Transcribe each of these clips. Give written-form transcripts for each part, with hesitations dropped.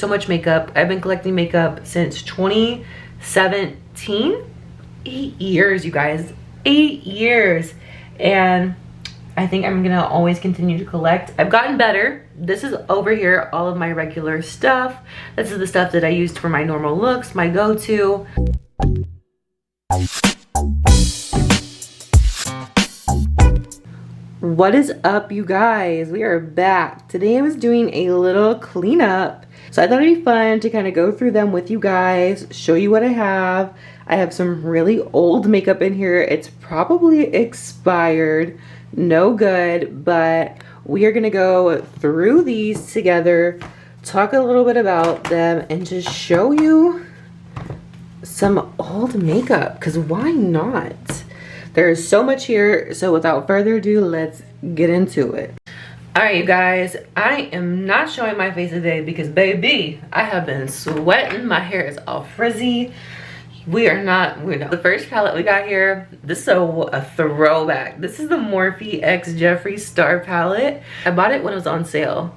so much makeup. I've been collecting makeup since 2017. 8 years, you guys. 8 years. And I think I'm gonna always continue to collect. I've gotten better. This is over here, all of my regular stuff. This is the stuff that I used for my normal looks, my go-to. What is up, you guys? We are back. Today I was doing a little cleanup. So I thought it'd be fun to kind of go through them with you guys, show you what I have. I have some really old makeup in here. It's probably expired, no good, but we are gonna go through these together, talk a little bit about them, and just show you some old makeup, because why not? There's so much here, so without further ado, let's get into it. All right, you guys, I am not showing my face today because, baby, I have been sweating. My hair is all frizzy. We're not. The first palette we got here, this is a throwback. This is the Morphe X Jeffree Star palette. I bought it when it was on sale.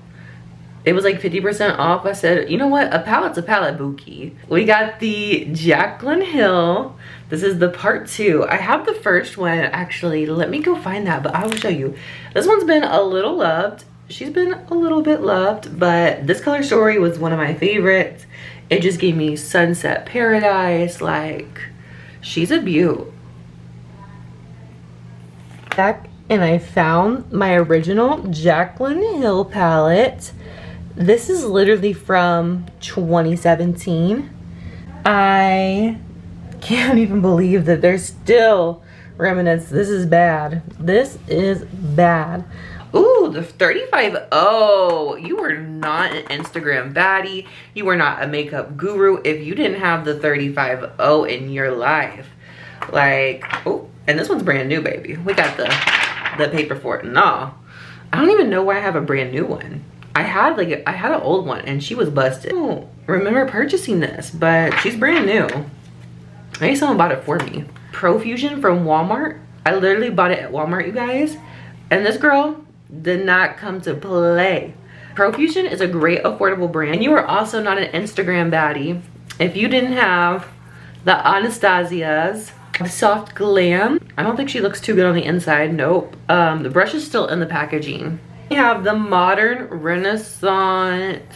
It was like 50% off. I said, you know what? A palette's a palette, Bookie. We got the Jaclyn Hill. This is the part 2. I have the first one, actually. Let me go find that, but I will show you. This one's been a little loved. She's been a little bit loved, but this color story was one of my favorites. It just gave me sunset paradise. Like, she's a beaut. Back, and I found my original Jaclyn Hill palette. This is literally from 2017. I can't even believe that there's still remnants. This is bad. This is bad. Ooh, the 35O. You were not an Instagram baddie. You were not a makeup guru if you didn't have the 35O in your life. Like, oh, and this one's brand new, baby. We got the paper for it. No, I don't even know why I have a brand new one. I had an old one and she was busted. I don't remember purchasing this, but she's brand new. I think someone bought it for me. Profusion from Walmart. I literally bought it at Walmart, you guys. And this girl did not come to play. Profusion is a great affordable brand. And you are also not an Instagram baddie if you didn't have the Anastasia's Soft Glam. I don't think she looks too good on the inside. Nope. The brush is still in the packaging. We have the Modern Renaissance.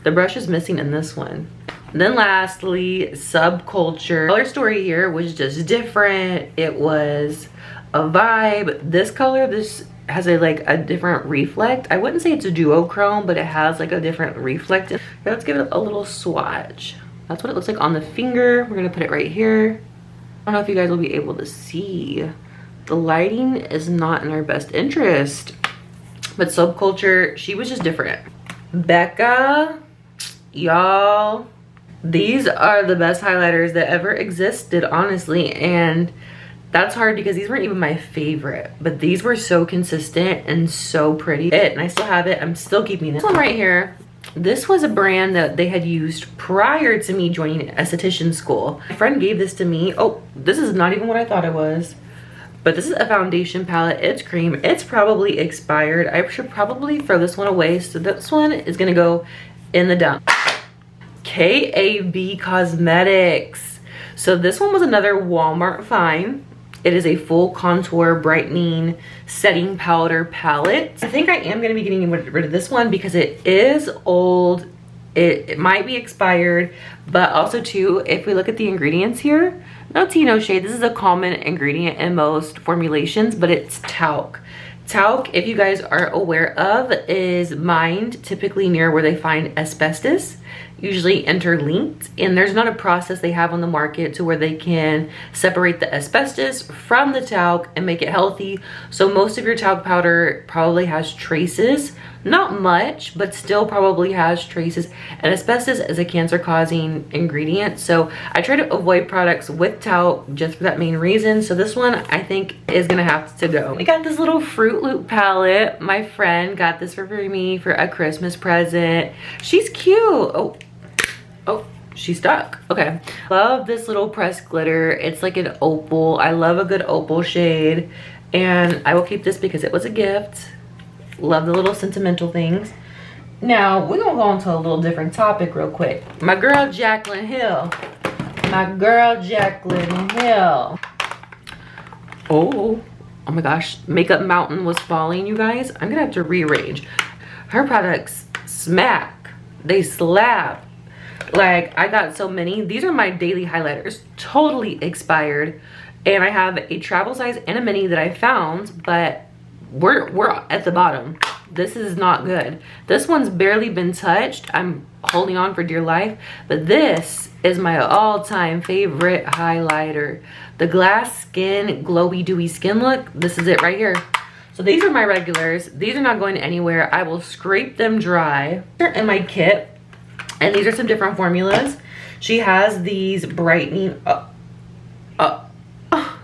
The brush is missing in this one. And then lastly, Subculture. Color story here was just different. It was a vibe. This color, this has a different reflect. I wouldn't say it's a duochrome, but it has like a different reflect. Here, let's give it a little swatch. That's what it looks like on the finger. We're gonna put it right here. I don't know if you guys will be able to see. The lighting is not in our best interest, but Subculture, she was just different. Becca, y'all, these are the best highlighters that ever existed, honestly, and that's hard because these weren't even my favorite, but these were so consistent and so pretty. And I still have it. I'm still keeping this one right here. This was a brand that they had used prior to me joining esthetician school. My friend gave this to me. Oh, this is not even what I thought it was. But this is a foundation palette. It's cream. It's probably expired. I should probably throw this one away. So this one is gonna go in the dump. KAB Cosmetics. So this one was another Walmart find. It is a full contour brightening setting powder palette. I think I am gonna be getting rid of this one because it is old. It might be expired, but also too, if we look at the ingredients here, no tea, no shade. This is a common ingredient in most formulations, but it's talc. Talc, if you guys are aware of, is mined typically near where they find asbestos, usually interlinked, and there's not a process they have on the market to where they can separate the asbestos from the talc and make it healthy. So most of your talc powder probably has traces, not much, but still probably has traces, and asbestos is a cancer causing ingredient. So I try to avoid products with talc just for that main reason. So this one I think is gonna have to go. We got this little Fruit Loop palette. My friend got this for me for a Christmas present. She's cute. Oh, she's stuck. Okay. Love this little pressed glitter. It's like an opal. I love a good opal shade, and I will keep this because it was a gift. Love the little sentimental things. Now, we're gonna go on to a little different topic real quick. My girl, Jaclyn Hill. My girl, Jaclyn Hill. Oh my gosh. Makeup mountain was falling, you guys. I'm gonna have to rearrange. Her products smack. They slap. Like, I got so many. These are my daily highlighters. Totally expired. And I have a travel size and a mini that I found, but we're at the bottom. This is not good. This one's barely been touched. I'm holding on for dear life, but this is my all-time favorite highlighter. The Glass Skin Glowy Dewy Skin Look. This is it right here. So these are my regulars. These are not going anywhere. I will scrape them dry. They're in my kit, and these are some different formulas. She has these brightening,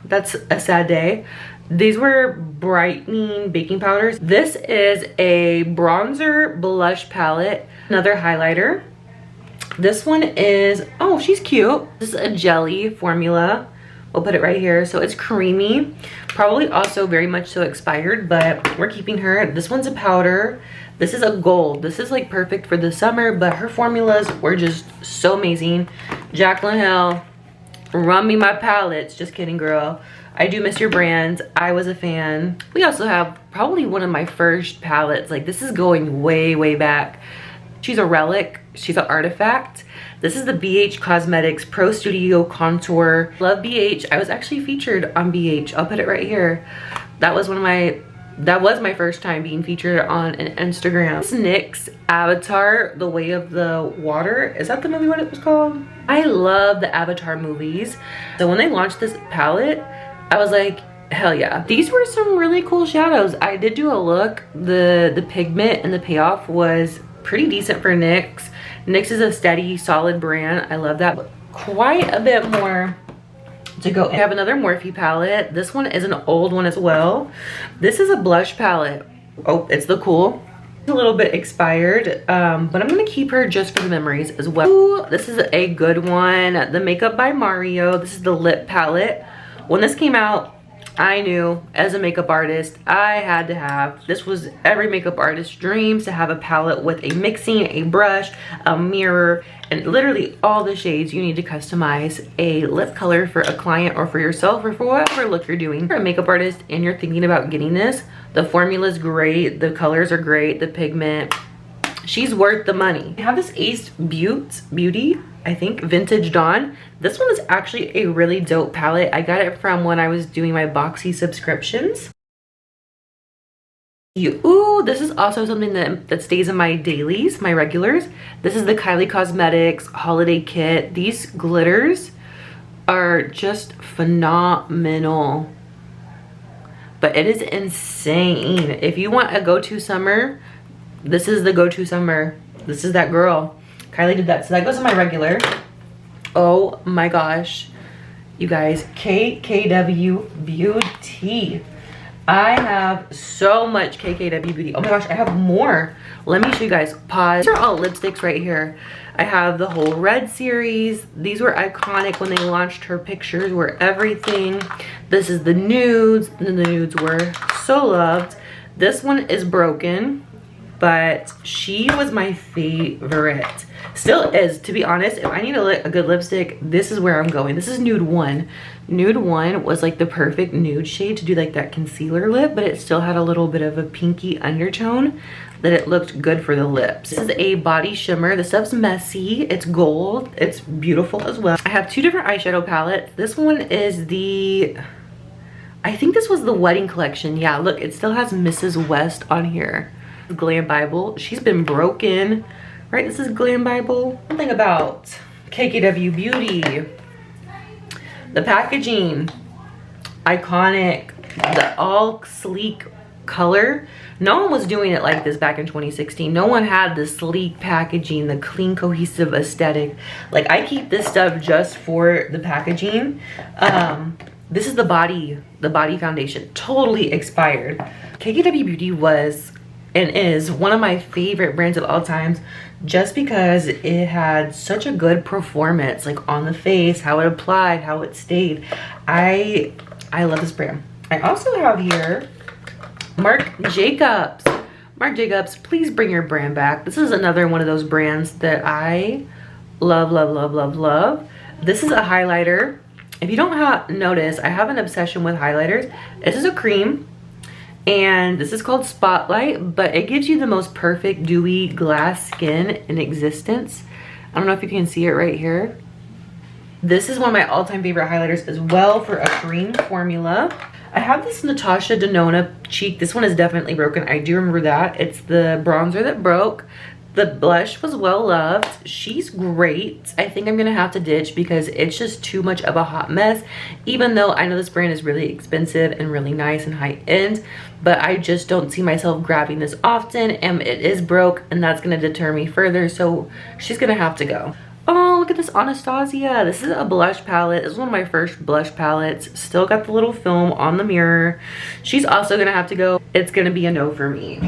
that's a sad day. These were brightening baking powders. This is a bronzer blush palette. Another highlighter. This one is, oh, she's cute. This is a jelly formula. We'll put it right here. So it's creamy. Probably also very much so expired, but we're keeping her. This one's a powder. This is a gold. This is like perfect for the summer, but her formulas were just so amazing. Jaclyn Hill, run me my palettes. Just kidding, girl. I do miss your brand. I was a fan. We also have probably one of my first palettes. Like, this is going way, way back. She's a relic. She's an artifact. This is the BH Cosmetics Pro Studio Contour. Love BH. I was actually featured on BH. I'll put it right here. That was my first time being featured on an Instagram. It's NYX Avatar, The Way of the Water. Is that the movie, what it was called? I love the Avatar movies. So when they launched this palette, I was like, hell yeah. These were some really cool shadows. I did do a look. The pigment and the payoff was pretty decent for NYX. NYX is a steady, solid brand. I love that. But quite a bit more to go. I have another Morphe palette. This one is an old one as well. This is a blush palette. Oh, it's the cool. It's a little bit expired, but I'm gonna keep her just for the memories as well. Ooh, this is a good one. The Makeup by Mario. This is the lip palette. When this came out, I knew as a makeup artist, I had to have, this was every makeup artist's dreams, to have a palette with a mixing, a brush, a mirror, and literally all the shades you need to customize a lip color for a client or for yourself or for whatever look you're doing. If you're a makeup artist and you're thinking about getting this, the formula's great, the colors are great, the pigment, she's worth the money. I have this Ace Beauty, I think, Vintage Dawn. This one is actually a really dope palette. I got it from when I was doing my Boxy subscriptions. Ooh, this is also something that stays in my dailies, my regulars. This is the Kylie Cosmetics Holiday Kit. These glitters are just phenomenal. But it is insane. If you want a go-to summer, this is the go-to summer. This is that girl. Kylie did that. So that goes in my regular. Oh my gosh. You guys, KKW Beauty. I have so much KKW Beauty. Oh my gosh, I have more. Let me show you guys. Pause. These are all lipsticks right here. I have the whole Red series. These were iconic when they launched. Her pictures were everything. This is the nudes. And the nudes were so loved. This one is broken, but she was my favorite. Still is, to be honest. If I need a good lipstick, this is where I'm going. This is Nude 1. Nude 1 was like the perfect nude shade to do like that concealer lip, but it still had a little bit of a pinky undertone that it looked good for the lips. This is a body shimmer. The stuff's messy. It's gold. It's beautiful as well. I have two different eyeshadow palettes. This one is the, I think this was the wedding collection. Yeah, look, it still has Mrs. West on here. Glam Bible. She's been broken, right? This is Glam Bible. Something about KKW Beauty. The packaging, iconic. The all sleek color. No one was doing it like this back in 2016. No one had the sleek packaging, the clean, cohesive aesthetic. Like, I keep this stuff just for the packaging. This is the body foundation. Totally expired. KKW Beauty was and is one of my favorite brands of all times, just because it had such a good performance, like on the face, how it applied, how it stayed. I love this brand. I also have here Marc Jacobs. Marc Jacobs, please bring your brand back. This is another one of those brands that I love, love, love, love, love. This is a highlighter. If you don't notice, I have an obsession with highlighters. This is a cream, and this is called Spotlight, but it gives you the most perfect dewy glass skin in existence. I don't know if you can see it right here. This is one of my all-time favorite highlighters as well for a cream formula. I have this Natasha Denona cheek. This one is definitely broken. I do remember that. It's the bronzer that broke. The blush was well loved. She's great. I think I'm gonna have to ditch because it's just too much of a hot mess. Even though I know this brand is really expensive and really nice and high end, but I just don't see myself grabbing this often, and it is broke, and that's gonna deter me further. So she's gonna have to go. Oh, look at this Anastasia. This is a blush palette. This is one of my first blush palettes. Still got the little film on the mirror. She's also gonna have to go. It's gonna be a no for me.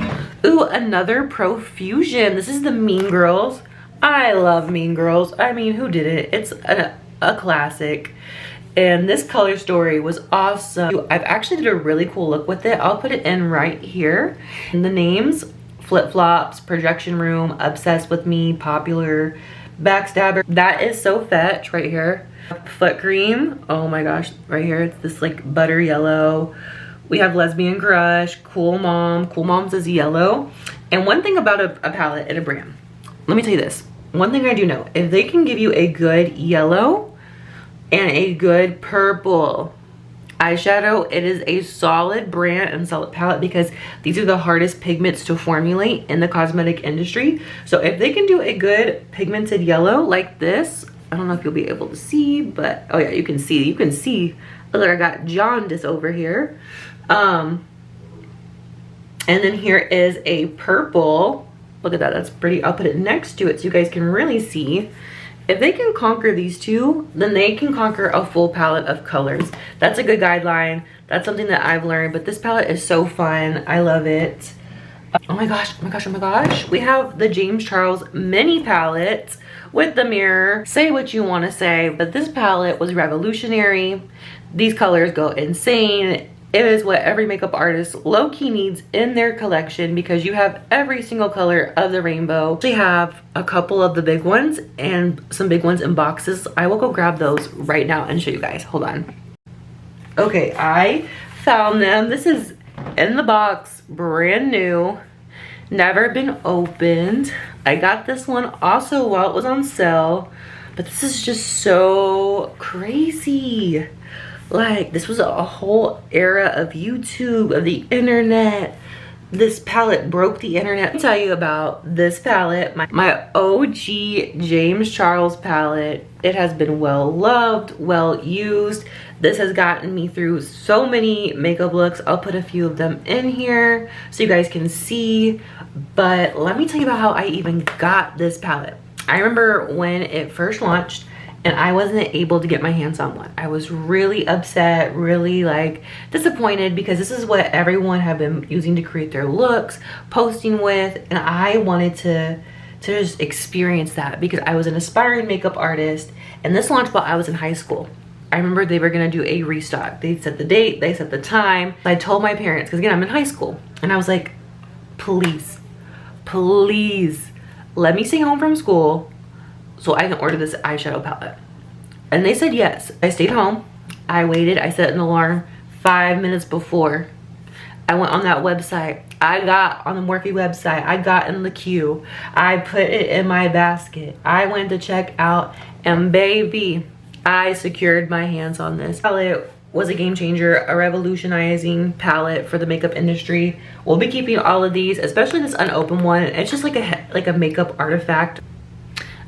Ooh, another Profusion. This is the Mean Girls. I love Mean Girls. I mean, who did it? It's a classic. And this color story was awesome. I've actually did a really cool look with it. I'll put it in right here. And the names, Flip Flops, Projection Room, Obsessed with Me, Popular, Backstabber. That is so fetch right here. Foot Cream. Oh my gosh, right here. It's this like butter yellow. We have Lesbian Crush, Cool Mom. Cool Mom's is yellow. And one thing about a palette and a brand, let me tell you this. One thing I do know, if they can give you a good yellow and a good purple eyeshadow, it is a solid brand and solid palette, because these are the hardest pigments to formulate in the cosmetic industry. So if they can do a good pigmented yellow like this, I don't know if you'll be able to see, but oh yeah, you can see. Look, I got jaundice over here. And then here is a purple. Look at that, that's pretty. I'll put it next to it so you guys can really see. If they can conquer these two, then they can conquer a full palette of colors. That's a good guideline. That's something that I've learned, but this palette is so fun. I love it. Oh my gosh, oh my gosh, oh my gosh. We have the James Charles mini palette with the mirror. Say what you want to say, but this palette was revolutionary. These colors go insane. It is what every makeup artist low-key needs in their collection, because you have every single color of the rainbow. We have a couple of the big ones and some big ones in boxes. I will go grab those right now and show you guys. Hold on. Okay, I found them. This is in the box, brand new, never been opened. I got this one also while it was on sale, but this is just so crazy. Like, this was a whole era of YouTube, of the internet. This palette broke the internet. Let me tell you about this palette, my OG James Charles palette. It has been well loved, well used. This has gotten me through so many makeup looks. I'll put a few of them in here so you guys can see. But let me tell you about how I even got this palette. I remember when it first launched, and I wasn't able to get my hands on one. I was really upset, really like disappointed, because this is what everyone had been using to create their looks, posting with, and I wanted to just experience that, because I was an aspiring makeup artist, and this launched while I was in high school. I remember they were gonna do a restock. They set the date, they set the time. I told my parents, because again, I'm in high school, and I was like, please, please, let me stay home from school so I can order this eyeshadow palette. And they said yes. I stayed home, I waited, I set an alarm 5 minutes before. I went on that website, I got on the Morphe website, I got in the queue, I put it in my basket, I went to check out, and baby, I secured my hands on this palette. Was a game changer, a revolutionizing palette for the makeup industry. We'll be keeping all of these, especially this unopened one. It's just like a makeup artifact.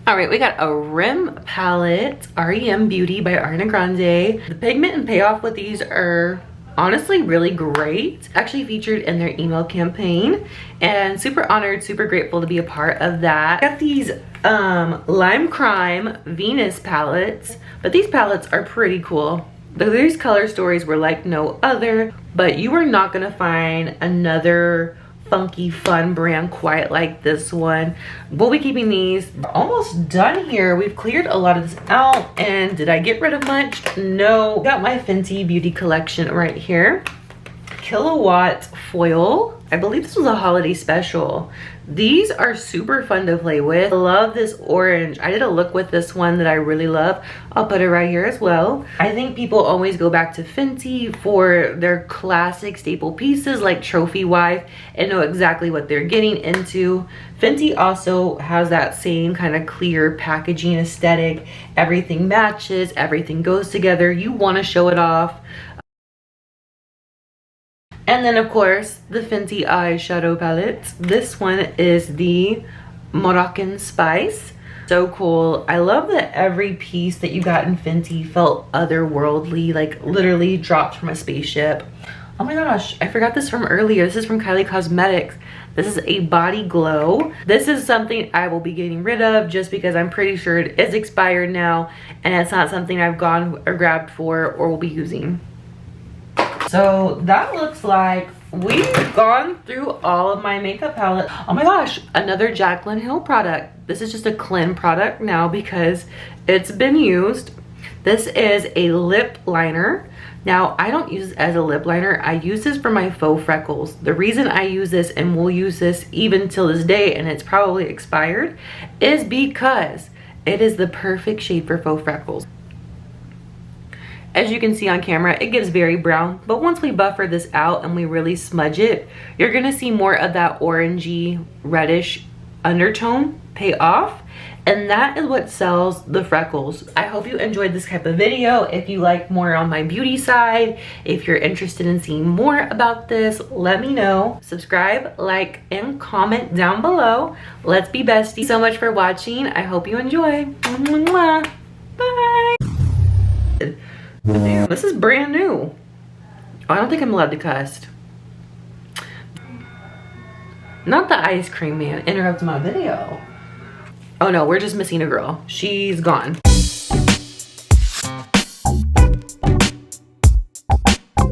All right, we got a Rim palette, REM Beauty by Ariana Grande. The pigment and payoff with these are honestly really great. Actually featured in their email campaign, and super honored, super grateful to be a part of that. I got these Lime Crime Venus palettes, but these palettes are pretty cool. These color stories were like no other, but you are not gonna find another funky fun brand quite like this one. We'll be keeping these. We're almost done here. We've cleared a lot of this out, and did I get rid of much? No. Got my Fenty Beauty collection right here. kilowatt foil. I believe this was a holiday special. These are super fun to play with. I love this orange. I did a look with this one that I really love. I'll put it right here as well. I think people always go back to Fenty for their classic staple pieces like Trophy Wife and know exactly what they're getting into. Fenty also has that same kind of clear packaging aesthetic. Everything matches, everything goes together. You want to show it off. And then of course the Fenty eyeshadow palette. This one is the Moroccan Spice. So cool. I love that every piece that you got in Fenty felt otherworldly, like literally dropped from a spaceship. Oh my gosh, I forgot this from earlier. This is from Kylie Cosmetics. This is a body glow. This is something I will be getting rid of just because I'm pretty sure it is expired now and it's not something I've gone or grabbed for or will be using. So that looks like we've gone through all of my makeup palette. Oh my gosh, another Jaclyn Hill product. This is just a clean product now because it's been used. This is a lip liner. Now, I don't use this as a lip liner. I use this for my faux freckles. The reason I use this and will use this even till this day, and it's probably expired, is because it is the perfect shade for faux freckles. As you can see on camera, it gets very brown, but once we buffer this out and we really smudge it, you're gonna see more of that orangey reddish undertone pay off, and that is what sells the freckles. I hope you enjoyed this type of video. If you like more on my beauty side, if you're interested in seeing more about this, let me know. Subscribe, like, and comment down below. Let's be besties. So much for watching. I hope you enjoy. Mwah. Bye. Damn, this is brand new. Oh, I don't think I'm allowed to cuss. Not the ice cream man interrupts my video. Oh no, we're just missing a girl. She's gone.